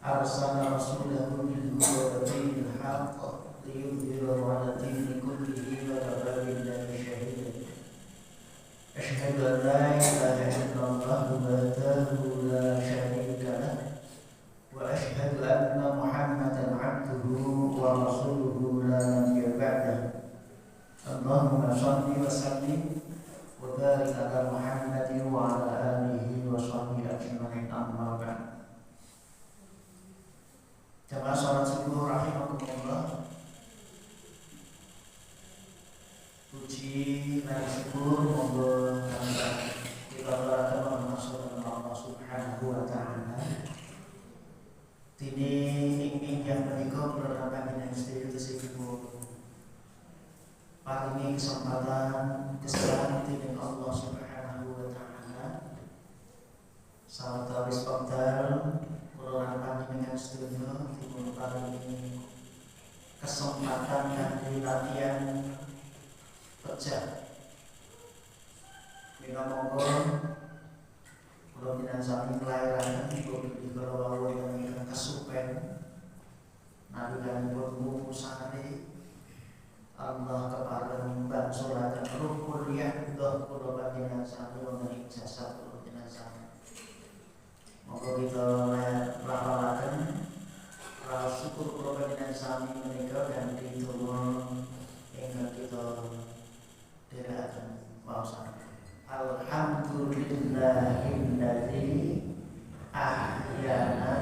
أرسل رسوله بالهدى ودين الحق ليظهره على الدين كله وكفى بالله شهيدا. أشهد أن لا إله إلا الله وحده لا شريك له وأشهد أن محمدا عبده ورسوله لا نبي بعده. اللهم صل وسلم وبارك على محمد وعلى آله وصحبه أجمعين. أما بعد. Jamaah salat subuh rahimakumullah. Puji dan syukur monggo kita beragama maksud Allah Subhanahu wa taala. Dini ingin yang menikah berapa dengan sedikit tersebut. Paling kesempatan kesalahan dengan Allah Subhanahu wa taala. Salat habis waktu Kulonan panjenengan sedaya dipun paringi kesempatan kangge latihan pecah. Mila monggo kula jenengan sami kelahiran ibu kula wau ingkang kesupen nalikanipun wuku sare Allah kepareng bangsulaken ruh kuliah ndoh kula panjenengan sami wonten ijazah kula jenengan sami. Monggo kita laparaken rasa syukur kula panjenengan sami menika kanthi donga ingkang kita dherekaken waosan. Alhamdulillahilladzi ahyana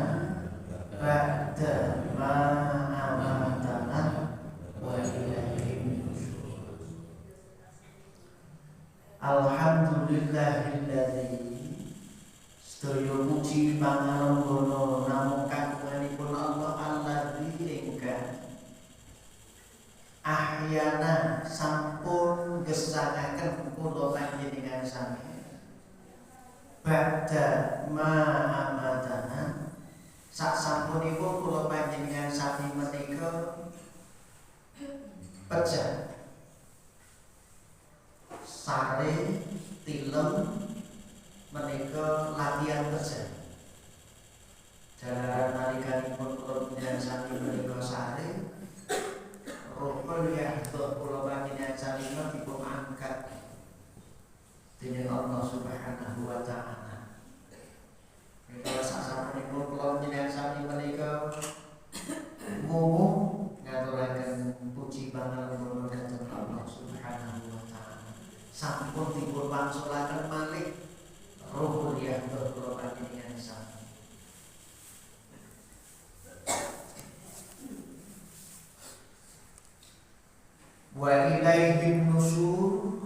ba'da ma amatana wa ilaihi nusyur. Alhamdulillahilladzi sedaya puji pangapunten namung kagunganipun Allah alladzi ingkang ahyana sampun gesanaken kula panjenengan sami badha ma amatana sasampunipun kula panjenengan sami menika pejah sare tilem menika latihan pejah dalam nalikanipun kula panjenengan sami menika sare rukun yang kula panjenengan sami dipun angkat dening Allah Subhanahu wa taala. Menika sasampunipun kula panjenengan sami menika mumuh ngaturaken puji pangapunten dhateng Allah Subhanahu wa taala. Sampun dipun wangsulaken malih ruh yang kula panjenengan sami. Wa ilaihi nusyur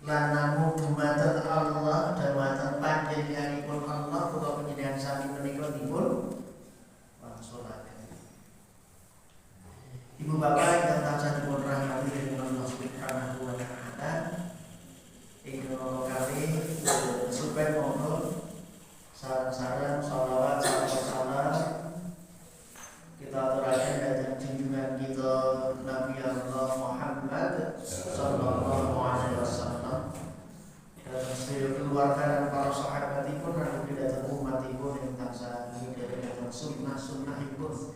lan namung dumateng Allah dumateng panjenenganipun Allah kula panjenengan sami menika dipun wangsulaken. Ibu bapak ingkang tansah dipun rahmati dening Allah Subhanahu wa taala. Ingkang kali supaya monggo salam salawat salam kita aturaken dhateng junjungan kita Nabi Allah Muhammad sallallahu alaihi wasallam dan seluruh keluarga dan para sahabatipun lan ugi dhateng umatipun ing tansah ngidari dhateng sunnah-sunnahipun.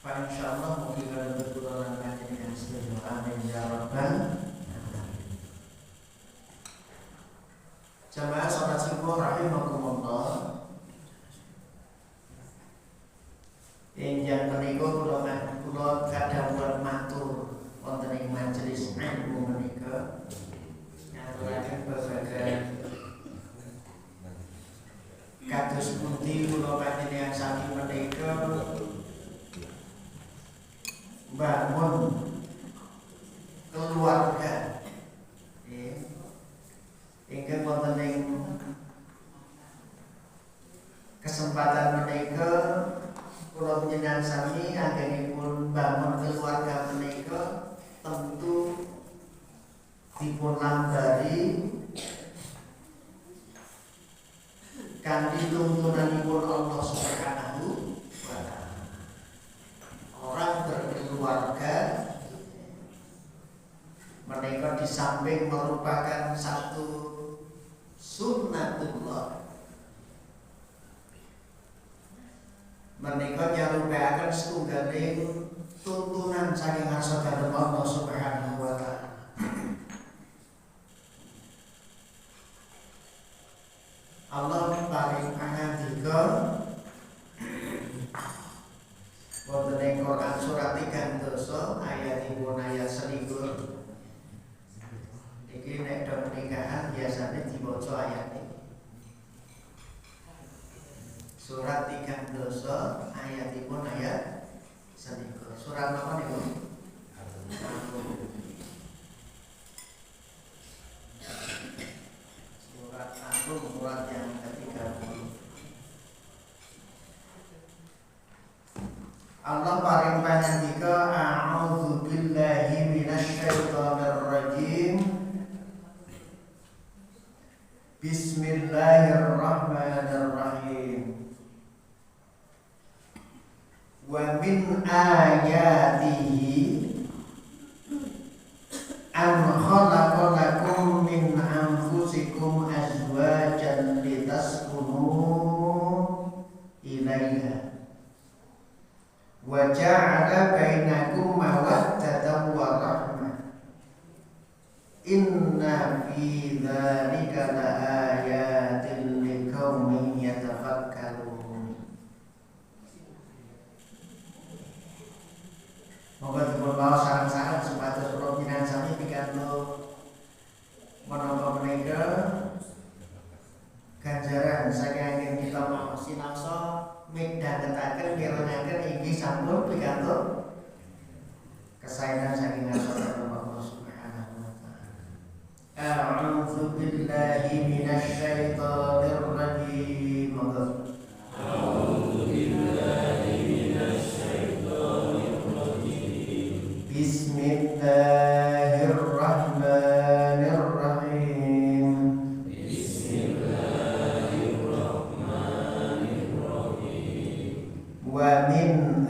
Fa insyaallah mugi kalebet kula lan panjenengan sedaya amin ya rabbal. Jamaah salat subuh rahimakumullah. Yang menika kula kadhawuhan matur wonten ing majelis ilmu menika ngaturaken babagan kados pundi kula panjenengan sami menika bangun keluarga ingkang wonten ing kesempatan menika kula panjenengan sami anggenipun bangun keluarga menika tentu dipun lambari kanthi tuntunanipun Allah Subhanahu wa taala. Orang berkeluarga menika di samping merupakan satu sunnatullah menika nyarupaken setunggaling tuntunan saking ngarsa dalem Allah Subhanahu wa taala. Allah paring pangandika wonten ing Quran surat 3 ayatipun ayat 1. Iki nek do pernikahan biasanya diwaca ayat ini. Surat 3 ayatipun ayat 1. Surat apa niku? Surat An-Rum surat yang ke-30. Allah paring pangandika a'udzu billahi minasyaitonir rajim. Bismillahirrahmanirrahim. Wa min ayatihi an khalaqa lakum min anfusikum azwajan litaskunu ilaiha wa ja'ala bainakum mawaddatan wa rahmah. Inna fi dzalika laayatin liqaumin yatafakkarun. Moga dipun maos sareng-sareng supados kula pinangan sami pikantuk menapa menika ganjaran saking anggen kita mau sinasa midhangetaken mirengaken inggih sampun pikantuk kesaenan saking ngarsa Allah Subhanahu wa taala. A'udzu billahi minasyaitonir rajim. A'udzu billahi minasyaitonir rajim. Bismillahirrahmanirrahim. Bismillahirrahmanirrahim. Wa min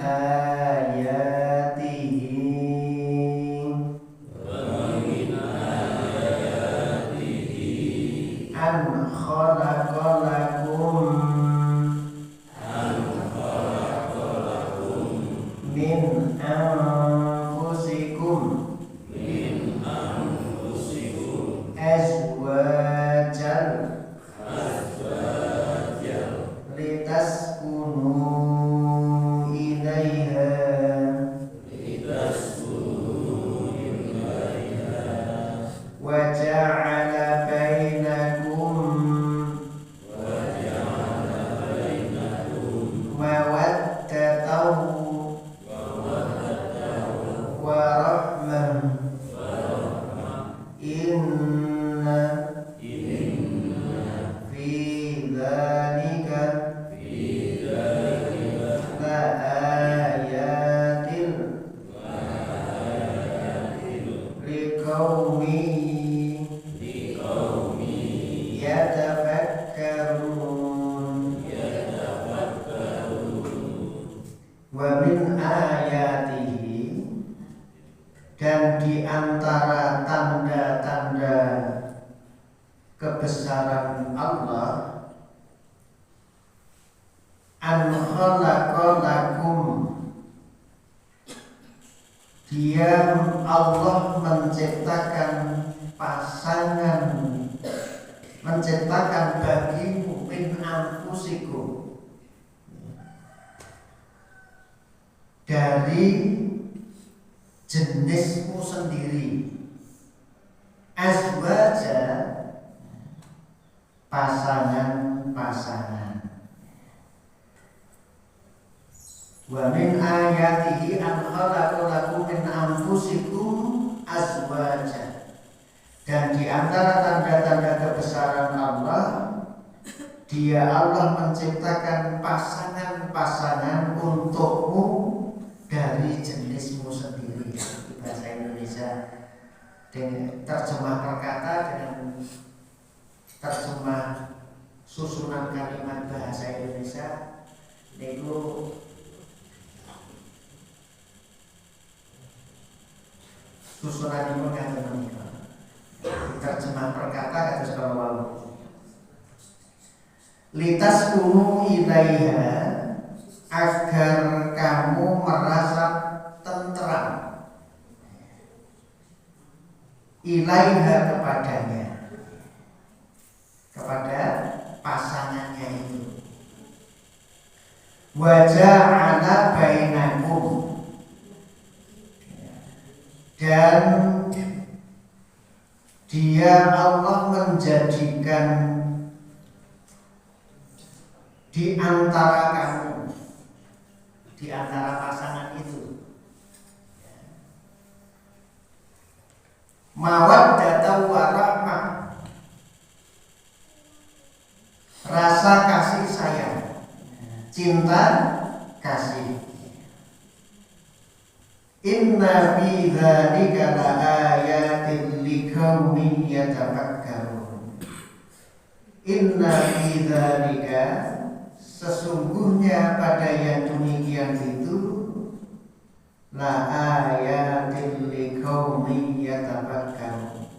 dan di antara tanda-tanda kebesaran Allah an khalaqa lakum, Dia Allah menciptakan pasangan, menciptakan bagimu min anfusikum, dari jenismu sendiri, azwaja, pasangan-pasangan. Wa min ayatihi an khalaqa lakum min anfusikum azwaja, dan di antara tanda-tanda kebesaran Allah, Dia Allah menciptakan pasangan-pasangan untukmu dari jenismu sendiri. Bahasa Indonesia dengan terjemah perkata dengan terjemah susunan kalimat bahasa Indonesia niku susunanipun ngaten menika. Terjemah perkata kados kala litas kunu ilaiha, agar kamu merasa tentram ilaiha kepadanya, kepada pasangannya itu. Wa ja'ala bainakum, dan Dia Allah menjadikan di antara kamu, di antara pasangan itu, mawaddatan wa rahmah, rasa kasih sayang, cinta kasih. Inna fi dzalika laayatin liqaumin yatafakkarun. Inna fi dzalika, sesungguhnya pada yang demikian itu, laayatin liqaumin yatafakkarun,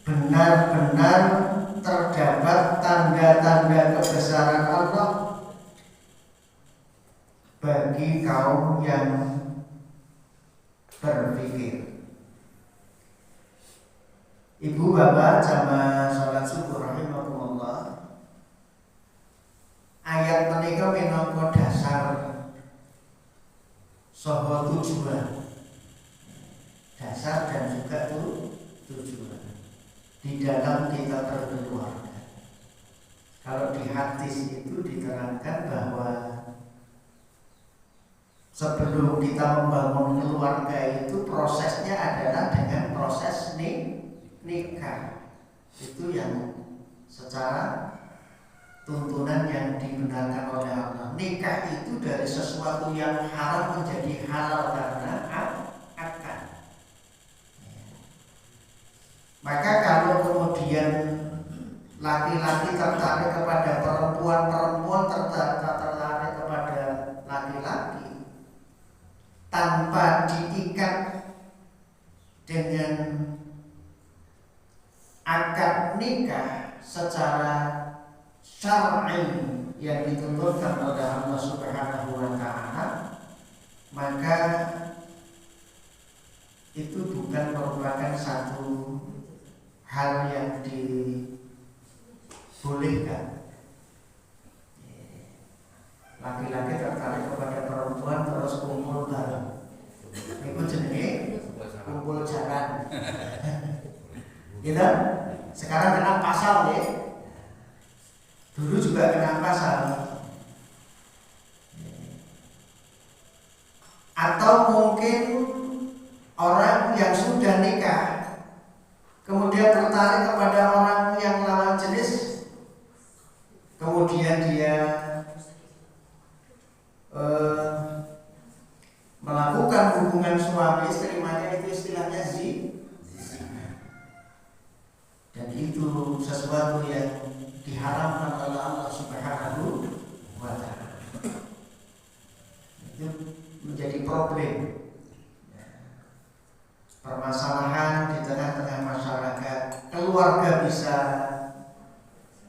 benar-benar terdapat tanda-tanda kebesaran Allah bagi kaum yang berpikir. Ibu bapak jamaah salat subuh rahimakumullah, ayat menika minangka dasar saha tujuan, dasar dan juga tujuan di dalam kita berkeluarga. Kalau di hadis itu diterangkan bahwa sebelum kita membangun keluarga itu prosesnya adalah dengan proses nikah. Itu yang secara tuntunan yang dibenarkan oleh Allah. Nikah itu dari sesuatu yang haram menjadi halal karena akad. Maka kalau kemudian laki-laki tertarik kepada perempuan, perempuan tertarik kepada laki-laki, tanpa diikat dengan akad nikah secara syar'i yang ditentukan oleh Allah Subhanahu wa taala, maka itu bukan merupakan satu hal yang dibolehkan. Laki-laki tertarik kepada perempuan terus kumpul bareng, itu jenenge kumpul jalan. Gitu? Sekarang kena pasal ya. Dulu juga kena pasal. Atau mungkin orang yang sudah nikah kemudian tertarik kepada orang yang lawan jenis, kemudian dia melakukan hubungan suami istri, maka itu istilahnya zina. Dan itu sesuatu yang diharamkan oleh Allah Subhanahu wa taala. Itu menjadi problem, permasalahan di tengah-tengah masyarakat. Keluarga bisa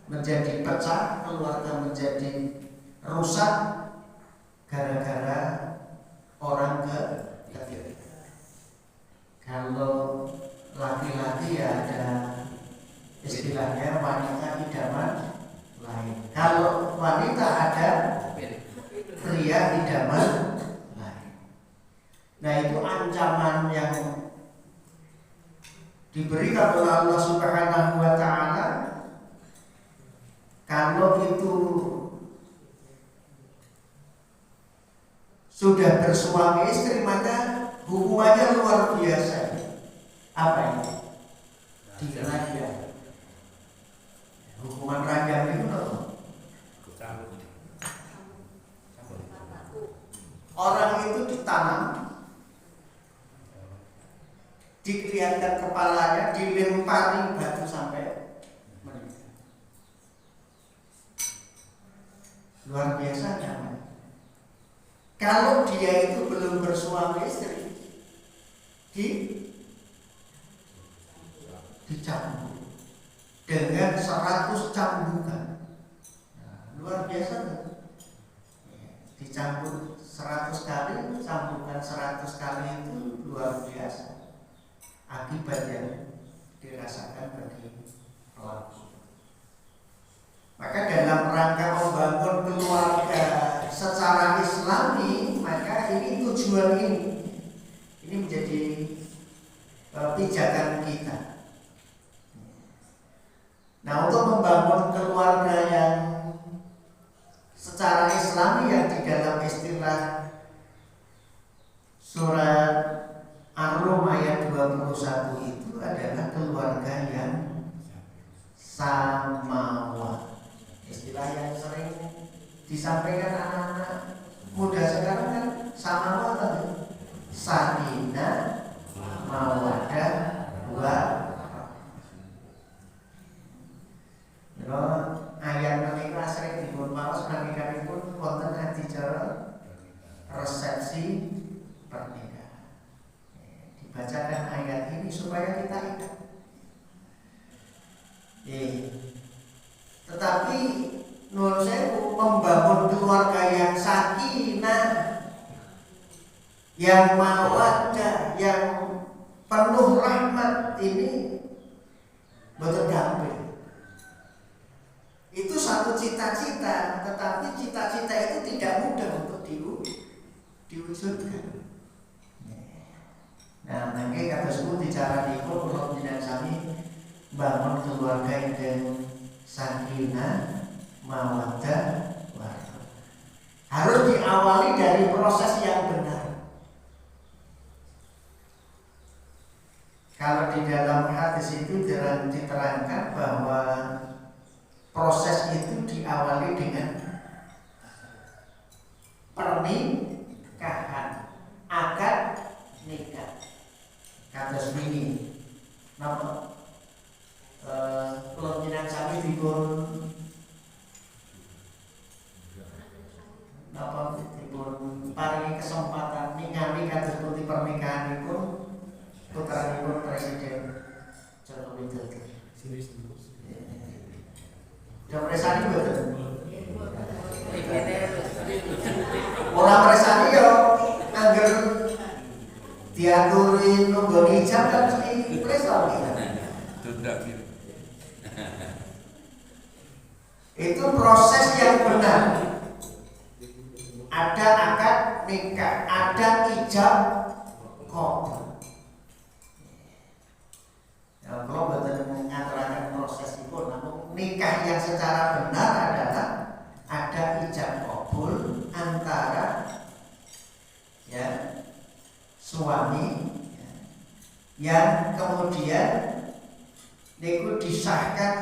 menjadi pecah, keluarga menjadi rusak gara-gara orang ketiga. Kalau laki-laki ya ada istilahnya wanita idaman lain. Kalau wanita ada pria idaman lain. Nah, itu ancaman yang diberikan oleh Allah Subhanahu wa taala. Kalau itu sudah bersuami istri, maka hukumannya luar biasa. Apa ini? Dirajam. Hukuman rajam itu apa? Orang itu ditanam, dikelihatan kepalanya, dilempari batu sampai meninggal. Luar biasa kan? Kalau dia itu belum bersuami istri, dicambuk dengan 100 cambukan. Nah, luar biasa kan? dicampur 100 kali, campuran 100 kali itu luar biasa akibat yang dirasakan bagi pelaku. Maka dalam rangka membangun keluarga secara Islami, maka ini tujuan ini menjadi pijakan kita. Nah, untuk membangun keluarga yang secara Islami yang di dalam istilah surat Ar-Rum ayat 21 itu adalah keluarga yang samawa. Istilah yang sering disampaikan anak-anak muda sekarang kan samawa tadi. Sakinah, mawaddah, ayat menika sering dipun maos pun wonten adicara resepsi pernikahan. Dibacakan ayat ini supaya kita ingat. Tetapi menurut saya membangun keluarga yang sakinah, yang mawaddah, yang penuh rahmat ini betul gampang. Itu satu cita-cita, tetapi cita-cita itu tidak mudah untuk diwujudkan. Nah, nanti kata suku bicara di kalau tidak sami bangun keluarga yang sakinah, mawaddah, warahmah. Harus diawali dari proses yang benar. Kalau di dalam hadis itu diterangkan bahwa proses itu diawali dengan pernikahan, akad nikah. Kata semini, nama kelompokan kami dipun paringi kesempatan ningali kados pundi pernikahanipun putranipun Presiden Joko Widodo. Jam presani mboten. Ora presani yo angger diaturi nunggu hijab kan mesti presani. Tunda gitu. Itu proses yang benar. Ada akad nikah, ada ijab qabul. Ya, kalau betul mengaturakan proses itu, namun nikah yang secara benar adalah ada ijab qabul antara ya suami yang kemudian itu disahkan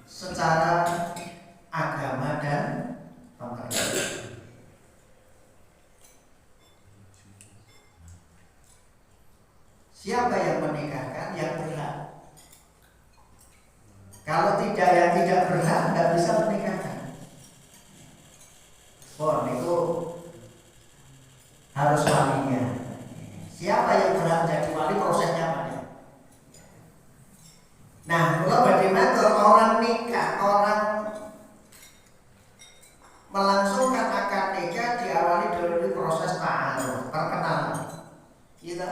secara agama dan pemerintah. Siapa yang menikahkan? Yang berhak. Kalau tidak, yang tidak berhak tidak bisa menikahkan. Itu harus walinya. Siapa yang berhak jadi wali, prosesnya apa? Nah, kalau bagaimana orang nikah, orang melangsungkan akad nikah diawali dari proses ta'aruf, perkenalan. Gitu.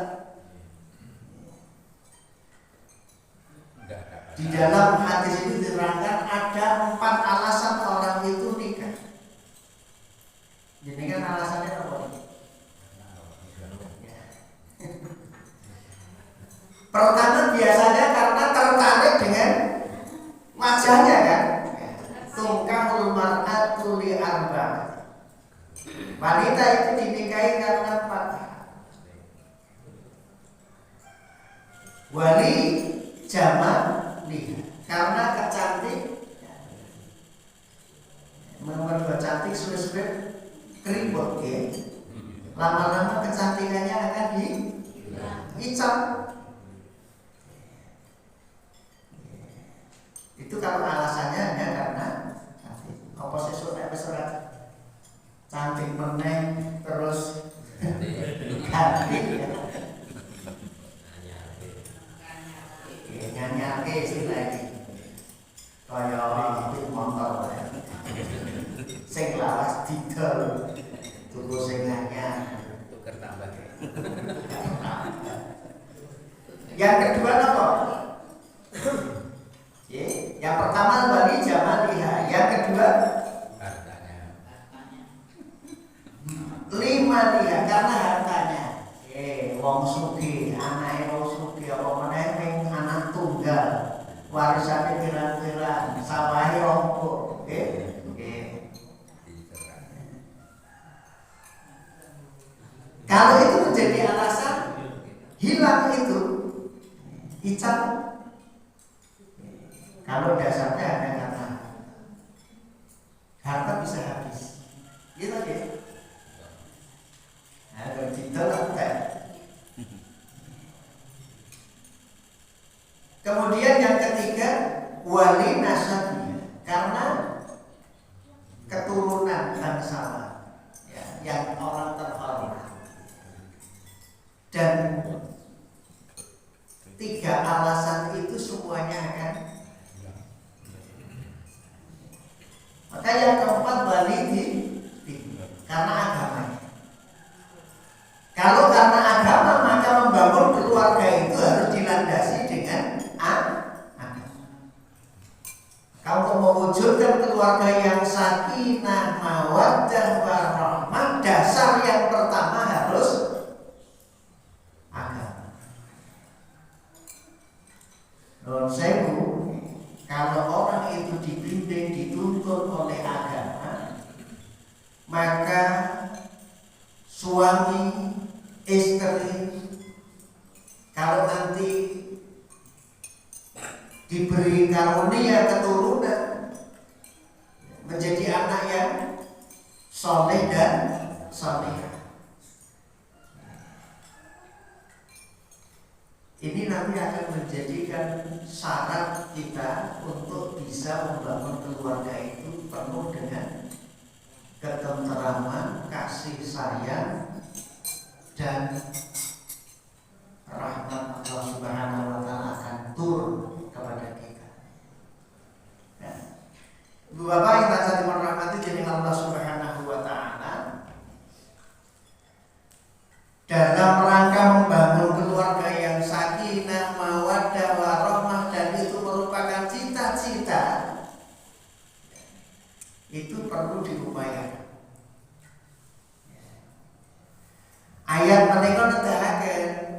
Di dalam hadis itu diterangkan ada 4 alasan orang itu nikah. Jadi kan alasannya apa? Pertama biasanya karena tertarik dengan wajahnya kan. Tungkahul mar'atu li arba'. Wanita itu dinikahi karena 4. Wali jamal karena kecantik, membuat cantik suwe-suwe keribut ya. Lama-lama kecantikannya akan dicap. Itu kalau alasannya hanya karena cantik. Apa sesuatu cantik meneng terus ganti ya. Nyanyi istilah ini kaya itu motor sing lawas tak didol tuku sing anyar tuker tambah. Yang kedua apa? Yang pertama bagi zaman liha, yang kedua Hartanya. lima liha karena hartanya. Wong sugih, anake wong sugih apa meneh ning anak tunggal. Warisane pirang-pirang, sawahe ompok. Kalau itu menjadi alasan hilang itu icap. Kalau dasarnya hanya karena harta bisa habis, gitu ya. Nah, berdital apa? Kemudian yang ketiga wali nasabnya, karena keturunan bangsawan, ya, yang orang terhormat. Dan tiga alasan itu semuanya akan. Maka yang keempat walidi karena agama. Kalau karena agama maka membangun keluarga itu harus dilandasi dengan agama. Kalau untuk mewujudkan keluarga yang sakinah, mawaddah, warahmah, dasar yang pertama harus agama. Non sewu, kalau orang itu dibimbing, dituntun oleh agama, maka suami, istri, kalau nanti diberi karunia keturunan menjadi anak yang soleh dan solehah, ini nanti akan menjadikan syarat kita untuk bisa membangun keluarga itu penuh dengan ketenteraman, kasih sayang, dan rahmat Allah Subhanahu wa Ta'ala akan turun kepada kita. Nah, Ibu Bapak yang tak saling merahmati jadi Allah Subhanahu wa Ta'ala, dalam rangka membangun keluarga yang sakinah, mawaddah, warahmah, dan itu merupakan cita-cita, itu perlu diupayakan. Ayat mereka nedahaken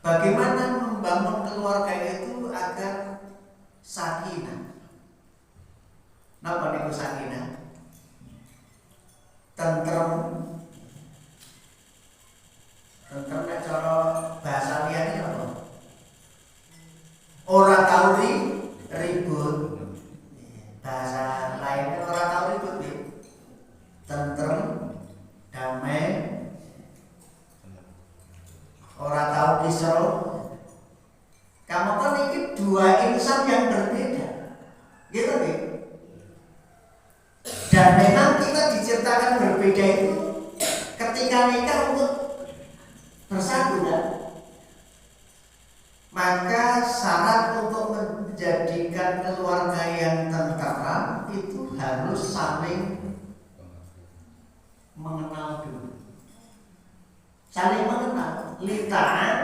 bagaimana membangun keluarga itu agar sakinah. Napa niku sakinah? Tentrem. Tentrem nek cara bahasa liyane apa? Ora tau ribut. Bahasa lainnya ora tau ribut ya. Tentrem, damai, ora tau kisruh. Kamu kan ini dua insan yang berbeda, gitu nih. Dan memang kita diciptakan berbeda itu ketika nikah untuk bersatu kan. Maka syarat untuk menjadikan keluarga yang tentram itu harus saling mengenal dulu. Saling mengenal, litaan,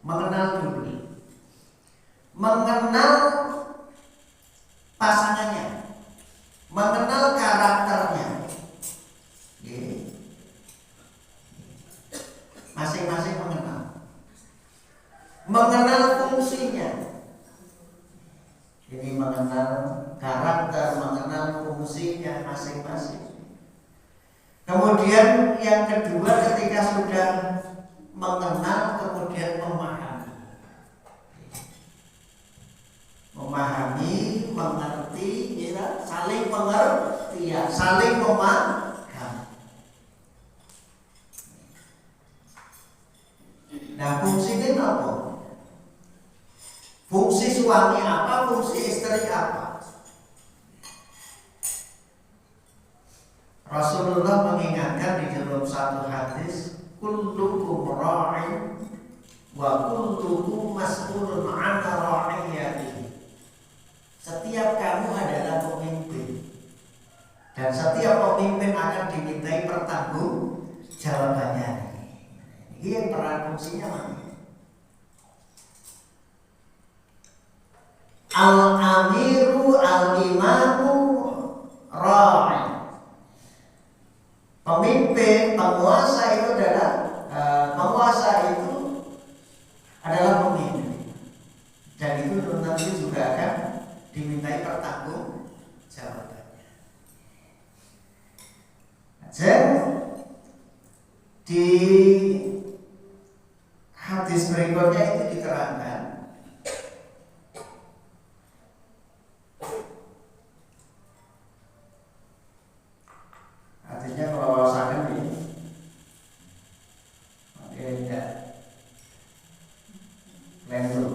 mengenal dulu. Mengenal pasangannya, mengenal karakternya. Masing-masing mengenal. Mengenal fungsinya. Ini mengenal karakter, mengenal fungsinya masing-masing. Kemudian yang kedua ketika sudah mengenal kemudian memahami, mengerti, ya, saling pengertian, saling memahami. Nah, fungsinya apa? Fungsi suami apa, fungsi istri apa? Rasulullah mengingatkan di dalam satu hadis, kullukum ra'in wa kullukum mas'ulun 'an ra'iyatihi. Setiap kamu adalah pemimpin. posisinya mana? Al-amiru al-imamu ra'i. Pemimpin, penguasa itu adalah pemimpin. Dan itu nanti juga akan dimintai pertanggungjawabannya. Dan di hadis berikutnya itu diterangkan artinya kalau wawasan ini tidak lentur.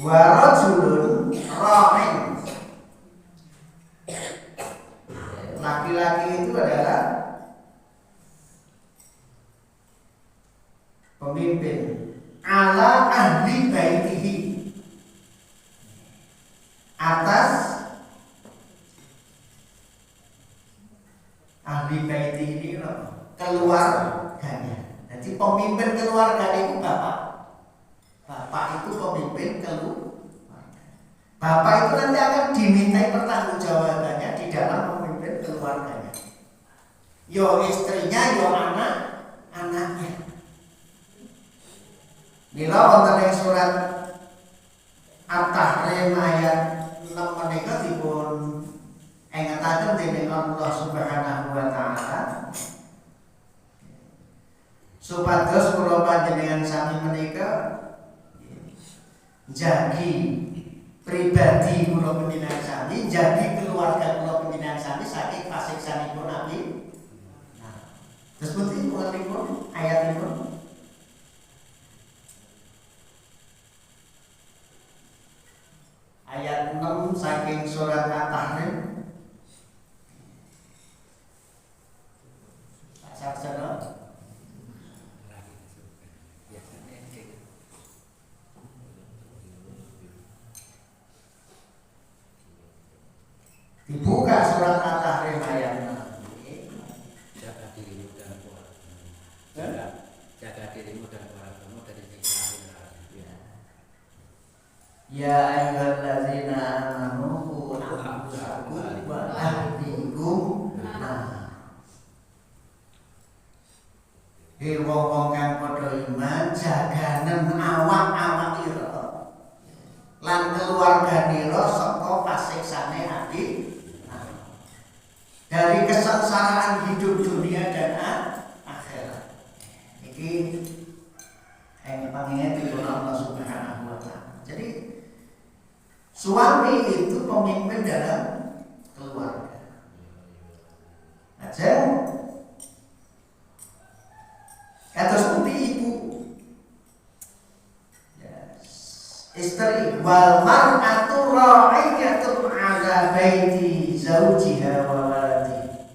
Wa rajulun ra'in. Laki-laki itu adalah pemimpin ala ahli baitihi, atas ahli baitihi ini keluarganya. Jadi pemimpin keluarga itu bapak. Bapak itu pemimpin keluarga. Bapak itu nanti akan dimintai pertanggungjawabannya di dalam memimpin keluarganya. Yo istrinya, yo anaknya. Mila wonten ing surat At-Tahrim ayat 6 menika dipun ingetaken dening Allah Subhanahu wa taala supados kula panjenengan sami menika jagi pribadi kula panjenengan sami, jagi keluarga kula panjenengan sami saking pasiksanipun Nabi. Nah, terus putih pun ayat ini ayat 6 saking surat At-Tahrim. Sarjana dibuka surat At-Tahrim ayat 6. Jaga dirimu dan keluargamu. Jaga dirimu dan keluargamu dari siksa api neraka. Ya ayyuhallazina amanu qu anfusakum wa ahlikum nar. Hei wong-wong kang padha iman, jaganen awak-awak ira lan keluarganira saka pasiksane api dari kesengsaraan hidup dunia dan akhirat. Iki pangingat dipun Allah Subhanahu wa taala. Jadi suami itu pemimpin dalam keluarga. Aja atas putih ibu, istri wal mar'atu ra'iyatun 'ala baiti zawjiha wa waladihi.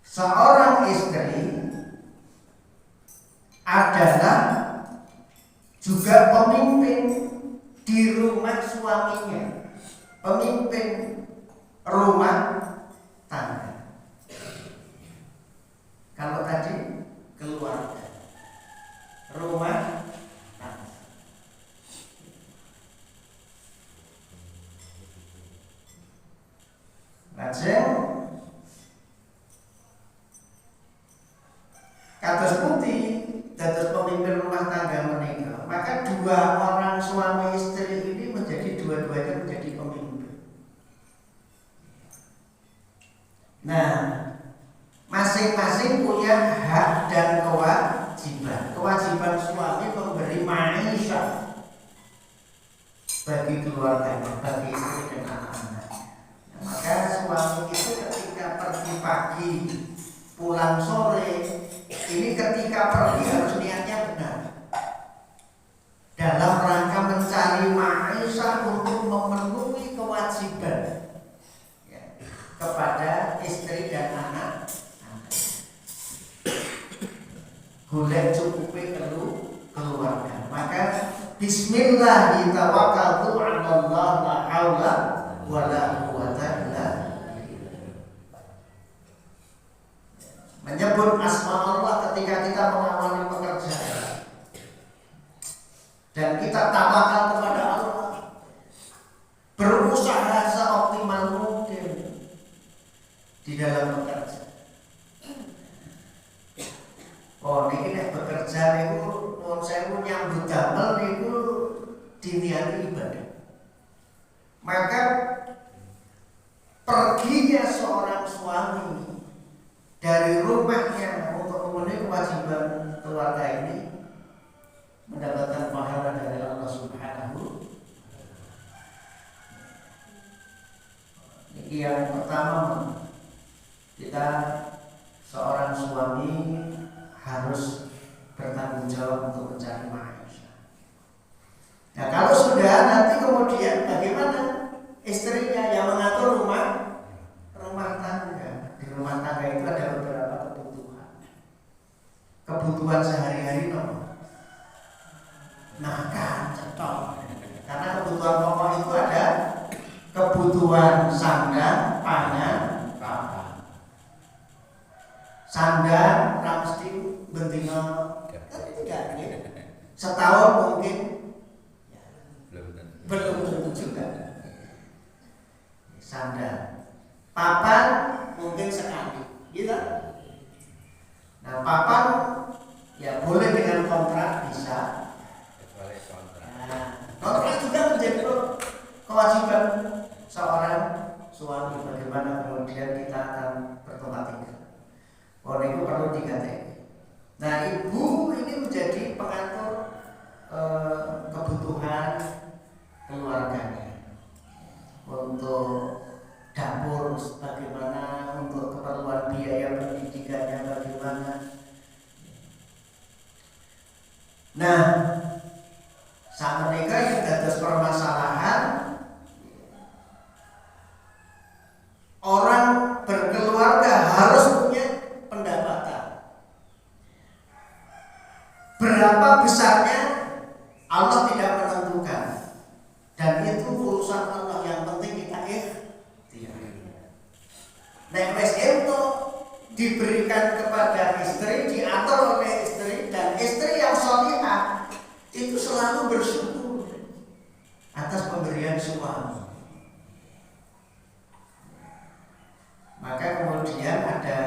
Seorang istri adalah juga pemimpin di rumah suaminya, pemimpin rumah tangga. Kalau tadi keluarga, rumah tangga. Lajeng kados putih dados pemimpin rumah tangga menikah, maka dua orang suami istri ini menjadi dua-duanya menjadi pemimpin. Nah, masing-masing punya hak dan kewajiban. Kewajiban suami memberi ma'isyah bagi keluarganya, bagi istri dan anak-anak. Nah, maka suami itu ketika pergi pagi, pulang sore, ini ketika pergi harus niatnya benar dalam rangka mencari ma'isyah untuk memenuhi kewajiban ya, kepada istri dan anak. Golek cukupi keluarga. Maka bismillah tawakkaltu 'ala Allah la haula wala quwata illa billah. Menyebut asma Allah ketika kita mengawali pekerjaan dan kita tawakal kepada Allah, berusaha seoptimal mungkin di dalam bekerja. Oh, niki nek bekerja niku nuwun sewu nyambut damel niku diniati ibadah. Maka perginya seorang suami dari rumahnya untuk memenuhi kewajiban keluarga ini mendapatkan pahala dari Allah Subhanahu. Ini yang pertama, kita seorang suami harus bertanggung jawab untuk mencari maisha. Nah, kalau sudah, nanti kemudian bagaimana istrinya yang mengatur rumah tangga. Di rumah tangga itu ada beberapa kebutuhan sehari-hari, makan, cetok. Karena kebutuhan pokok itu ada kebutuhan sandang, pangan, papan. Sandang mesti bentino kan tidak gitu. Setahun mungkin belum tentu juga. Sandang, papan mungkin sekali, gitu. Nah, papan ya boleh dengan kontrak bisa. Nah, kontrak juga menjadi kewajiban seorang suami. Bagaimana kemudian kita akan bertempat tinggal. Oh, itu perlu digatek. Nah, ibu ini menjadi pengatur kebutuhan keluarganya. Untuk dapur bagaimana, untuk keperluan biaya pendidikannya bagaimana. Nah, saat menikah yang dados permasalahan, orang berkeluarga harus punya pendapatan. Berapa besarnya Allah tidak menentukan, dan itu urusan Allah. Yang penting kita nek wis entuk diberikan kepada istri, diatur oleh istri, dan istri yang sholihah itu selalu bersyukur atas pemberian suami. Maka kemudian ada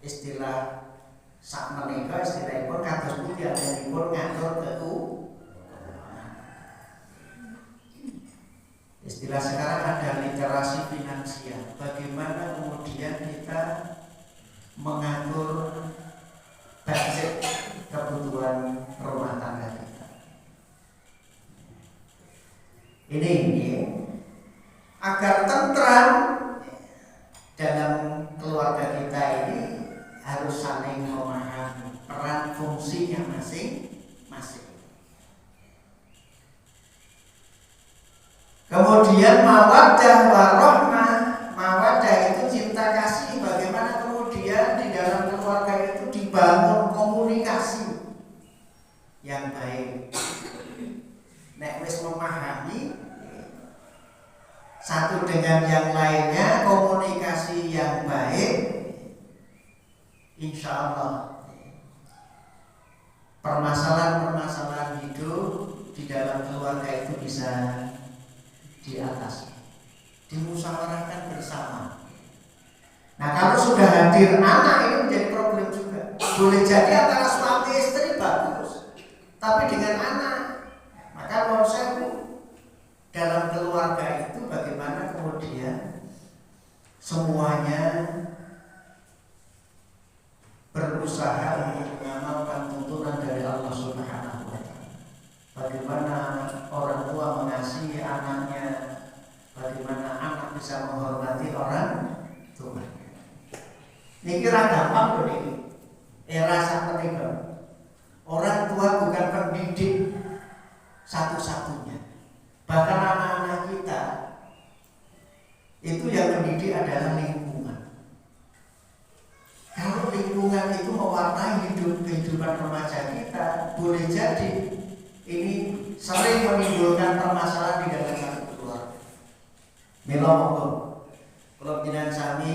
istilah sak menika, istilahipun kados pundi adanipun ngatur keuangan. Istilah sekarang ada literasi finansial. Bagaimana kemudian kita mengatur budget kebutuhan rumah tangga kita. Ini agar tentram dalam keluarga kita ini harus saling memahami peran fungsinya masing-masing. Kemudian mawaddah warahmah. Mawaddah itu cinta kasih. Bagaimana kemudian di dalam keluarga itu dibangun komunikasi yang baik. Nek wis memahami satu dengan yang lainnya, komunikasi yang baik, insya Allah permasalahan-permasalahan hidup di dalam keluarga itu bisa diatasi, dimusyawarahkan bersama. Nah, kalau sudah hadir anak, ini menjadi problem juga. Boleh jadi antara suami istri bagus, tapi dengan anak, maka konsep dalam keluarga itu bagaimana kemudian semuanya berusaha untuk mengamalkan tuntunan dari Allah Subhanahu wa Ta'ala. Bagaimana orang tua mengasihi anaknya, bagaimana anak bisa menghormati orang tua. Ini kira gampang loh ini. Era saat menikah, orang tua bukan pendidik satu-satunya. Bahkan anak-anak kita itu yang mendidik adalah lingkungan. Kalau lingkungan itu mewarnai kehidupan remaja kita, boleh jadi ini sering menimbulkan permasalahan di dalam mila monggo kula jenengan sami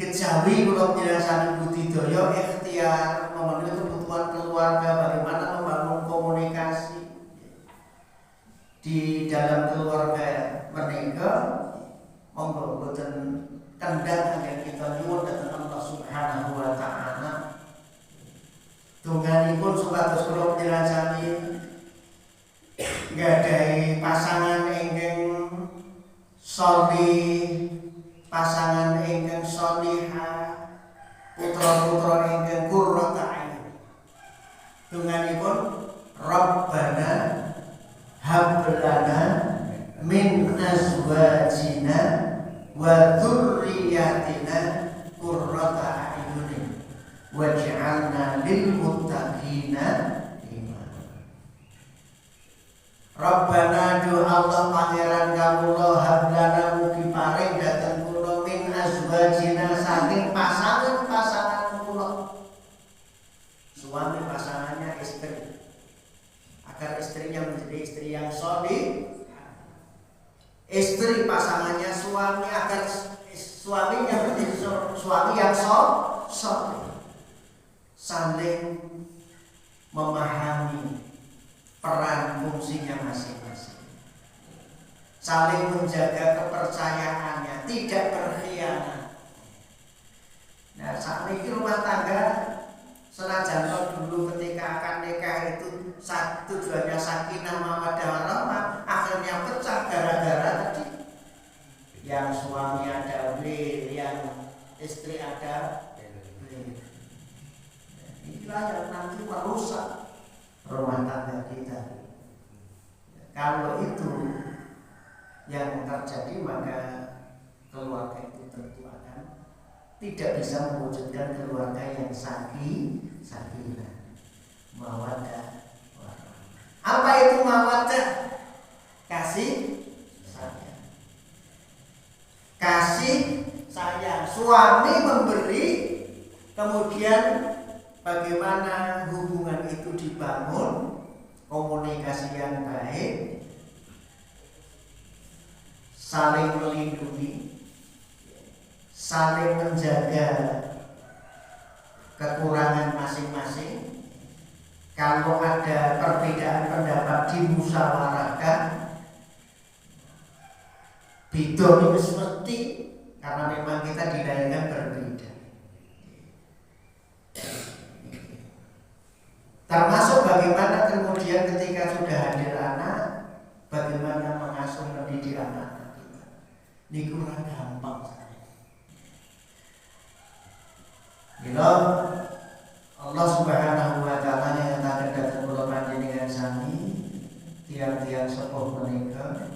kejawi kula jenengan sami budidaya ikhtiar memenuhi kebutuhan keluarga, bagaimana membangun komunikasi di dalam keluarga menika. Monggo boten kendang anggen kita nyuwun dhateng Allah Subhanahu wa taala. Donganipun supados kula jenengan sami nggadahi pasangan ingkang sholih, pasangan ingkang sholihah, putra-putra ingkang qurrata a'yun. Donganipun Rabbana hab lana min azwajina wa dzurriyyatina qurrata a'yunin waj'alna lil muttaqina imama. Rabbana do Allah pangeran kawula hablana mugi paring dhateng kula min azwajina saking pasangan-pasangan kula. Suami pasangannya istri, agar istrinya menjadi istri yang sholih. Istri pasangannya suami, agar suaminya menjadi suami yang sholih. Saling memahami peran fungsinya masing-masing, saling menjaga kepercayaannya, tidak berkhianat. Nah, saat ini rumah tangga senajan dulu ketika akan nikah itu tujuannya sakinah mawaddah warahmah, akhirnya pecah gara-gara tadi yang suami ada W, yang istri ada W. Inilah yang nanti merusak rumah tangga kita. Kalau itu yang terjadi, maka keluarga itu tentu akan tidak bisa mewujudkan keluarga yang sakinah mawaddah warahmah. Apa itu mawaddah? Kasih sayang. Kasih sayang. Suami memberi, kemudian bagaimana hubungan itu dibangun, komunikasi yang baik, saling melindungi, saling menjaga kekurangan masing-masing. Kalau ada perbedaan pendapat dimusyawarahkan. Bidon itu seperti karena memang kita dilahirkan berbeda. Termasuk bagaimana kemudian ketika sudah hadir anak, bagaimana mengasuh mendidik anak kita. Ini kurang gampang sekali. Bila Allah Subhanahu wa taala nyatakan dhateng kula panjenengan sami tiang-tiang sepuh menika,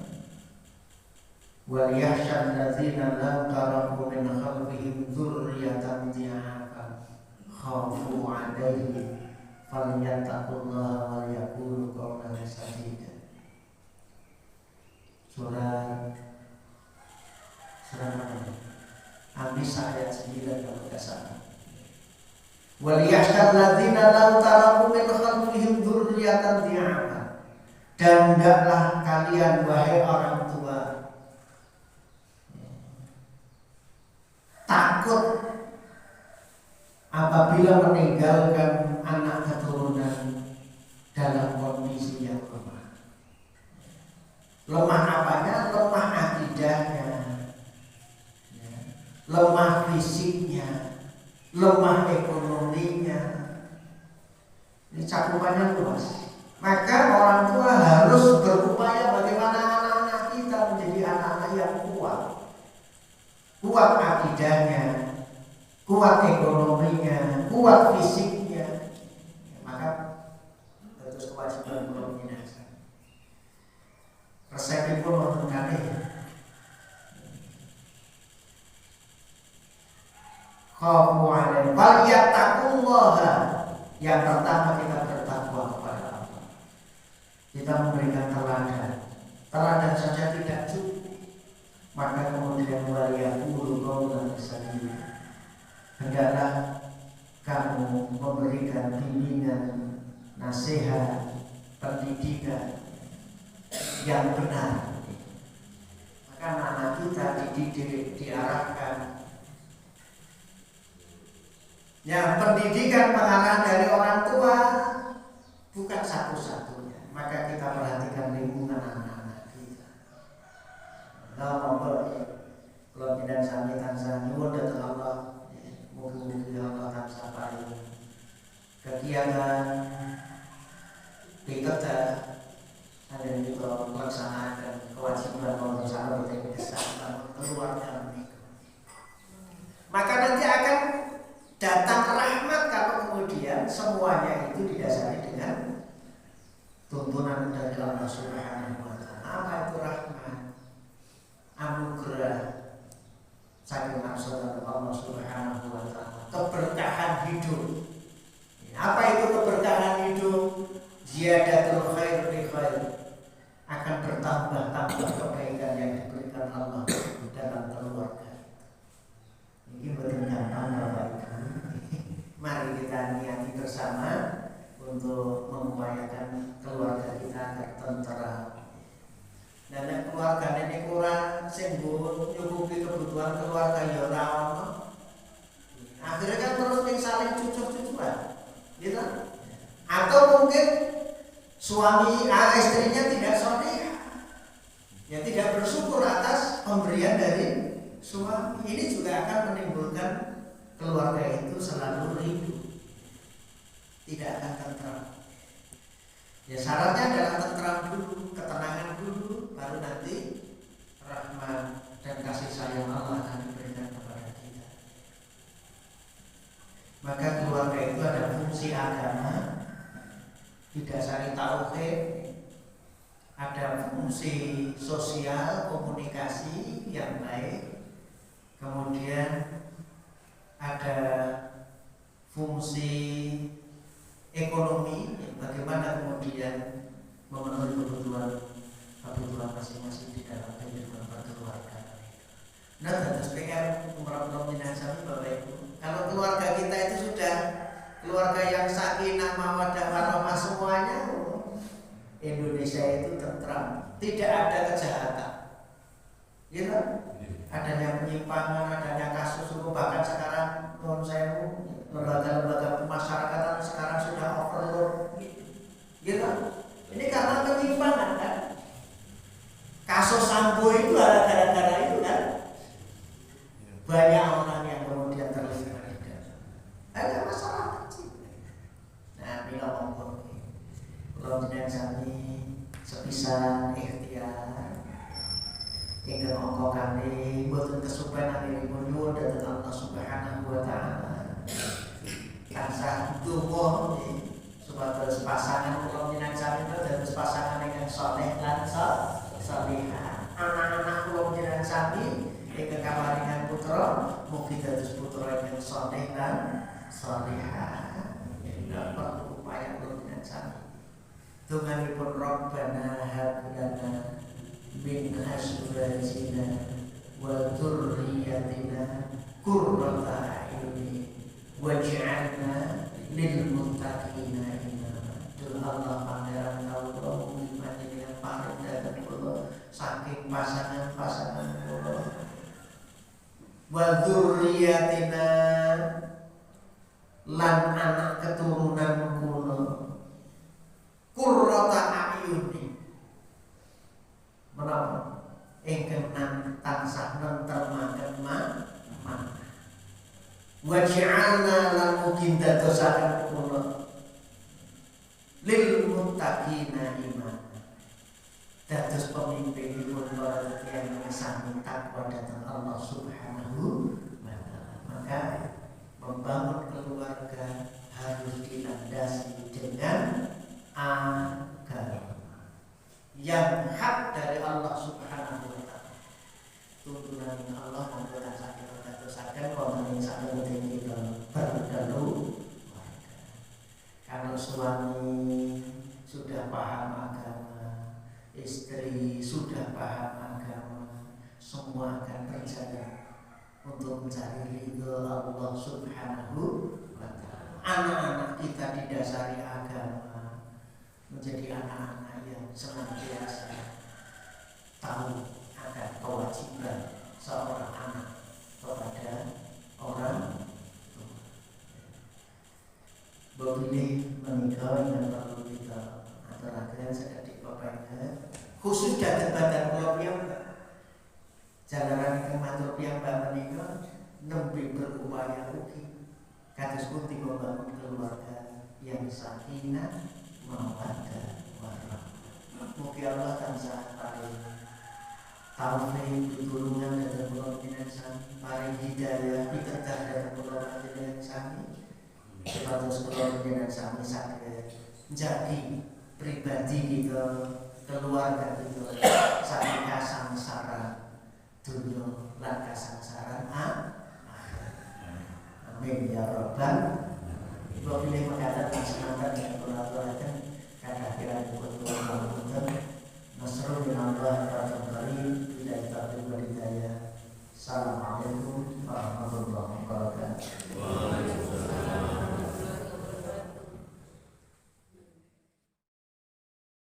wal yahsyal ladzina lam taraku min khalfihim dzurriyyatan dha'afan khafu 'alaihim falyattaqullaha wa yaqulu qawlan sadida. Surah An-Nisa ayat 9 kalau tidak salah. Wal yahsyal ladzina lam taraku min khalfihim dzurriyyatan dha'afan. Dan hendaklah kalian wahai orang tua takut apabila meninggalkan anak keturunan dalam kondisi yang lemah. Lemah apanya? Lemah akidahnya, lemah fisiknya, lemah ekonominya. Ini cakupannya luas. Maka orang tua harus berupaya bagaimana anak-anak kita menjadi anak-anak yang kuat. Kuat akidahnya, kuat ekonominya, kuat fisiknya. Maka terus kewajiban komunikasi. Resep pun mengenai khafu 'alaihim falyattaqullaha. Yang pertama kita bertakwa kepada Allah. Kita memberikan teladan saja tidak cukup. Maka kemudian waliyaqulu qawlan sadida. Hendaklah kamu memberikan bimbingan, nasihat, pendidikan yang benar. Maka anak kita Ya, pendidikan pengarahan dari orang tua bukan satu-satunya. Maka kita perhatikan lingkungan anak-anak kita. Kalau tidak sami tansah nyuwun dhateng Allah, mugi-mugi Allah tansah paring kegiatan kita ada juga melaksanakan kewajiban Allah Subhanahu wa taala keluarga mereka. Maka nanti akan datang rahmat kalau kemudian semuanya itu didasari dengan tuntunan dari Allah Subhanahu wa taala. Apa itu rahmat? Anugerah saking maksud Allah Subhanahu wa taala, keberkahan hidup. Apa itu keberkahan hidup? Ziyadatul khair bi khair, akan bertambah-tambah kebaikan yang diberikan Allah dalam keluarga. Ini betul gampang Bapak Ibu. Mari kita niati bersama untuk mengupayakan keluarga kita agar tentram. Dan keluarga ini kurang sembun nyukupi kebutuhan keluarga ya ora ono. Akhirnya kan terus saling cucuk-cucukan, gitu. Atau mungkin suami istrinya tidak soleh, ya tidak bersyukur atas pemberian dari suami. Ini juga akan menimbulkan keluarga itu selalu rindu, tidak akan tentram. Ya syaratnya adalah tentram dulu, ketenangan dulu, baru nanti rahmat dan kasih sayang Allah akan diberikan kepada kita. Maka keluarga itu ada fungsi agama, didasari tauhid, ada fungsi sosial, komunikasi yang baik, kemudian ada fungsi ekonomi, bagaimana kemudian memenuhi kebutuhan masing-masing di dalam kehidupan berkeluarga. Nah, terus PR umroh minasami Bapak Ibu. Kalau keluarga kita itu sudah keluarga yang sakinah mawaddah warahmah semuanya, Indonesia itu tentram, tidak ada kejahatan. Gitu? Adanya penyimpangan, adanya kasus hukum, bahkan sekarang menurut saya lembaga-lembaga pemasyarakatan sekarang sudah overload. Gitu? Ini karena penyimpangan kan? Kasus Sambo itu gara-gara itu kan? Banyak orang yang kemudian terlibat. Ada masalah kecil. Nah, bila ngomong kalau tidak sami sepisan ikhtiar ingkang angka kali boten kesupen anggenipun nyuwun dhateng Allah Subhanahu wa taala. Tansah donga supados pasangan kula jenengan sami dados pasangan ingkang saleh lan salihah. Anak-anak kula jenengan sami ingkang kamaringan putra mugi dados putra ingkang saleh lan salihah. Tidak perlu upaya kula jenengan sami. Donganipun Rabbana hab lana min azwajina wa dzurriyyatina qurrata a'yun waj'alna lil muttaqina imama. Duh Allah pangeran kawula mugi panjenengan paring dhateng kula saking pasangan-pasangan kula wa dzurriyyatina lan anak keturunan kula qurrata a'yun menapa ingkang tansah nentremaken manah waj'alna lan mugi dadosaken kula lil muttaqina imama dados pemimpinipun para tiyang sami takwa dhateng Allah Subhanahu wa taala. Maka membangun keluarga harus dilandasi dengan agama yang hak dari Allah Subhanahu wa taala. Tuntunan Allah membuat sakit terdosakan konten satu kita berkeluarga. Kalau suami sudah paham agama, istri sudah paham agama, semua akan berjalan untuk mencari ridho Allah Subhanahu wa taala. Anak-anak kita didasari agama menjadi anak-anak yang senantiasa tahu akan kewajiban seorang anak kepada orang tua. Begini menikah yang perlu kita aturakan sekedik kepengen khusus dari badan pulau piyambak. Jalanan yang matur piyambak menikah nembe berupaya ugi kados pundi membangun keluarga yang sakinah mawaddah warahmah. Mugi Allah tansah paring taufik pitulungan dhateng kula panjenengan sami, paring hidayah pitedah dhateng kula panjenengan sami. Supados kula panjenengan sami saged njagi pribadi kita, keluarga kita saking kasangsaran dunya lan kasangsaran akhirat. Amin ya rabbal alamin. Kula pilih mekaten semanten yang kula aturaken kadang-kadang kula pangapunten. Nasrul minallah wa barakatuh. Tidak kita beri hidayah. Salam.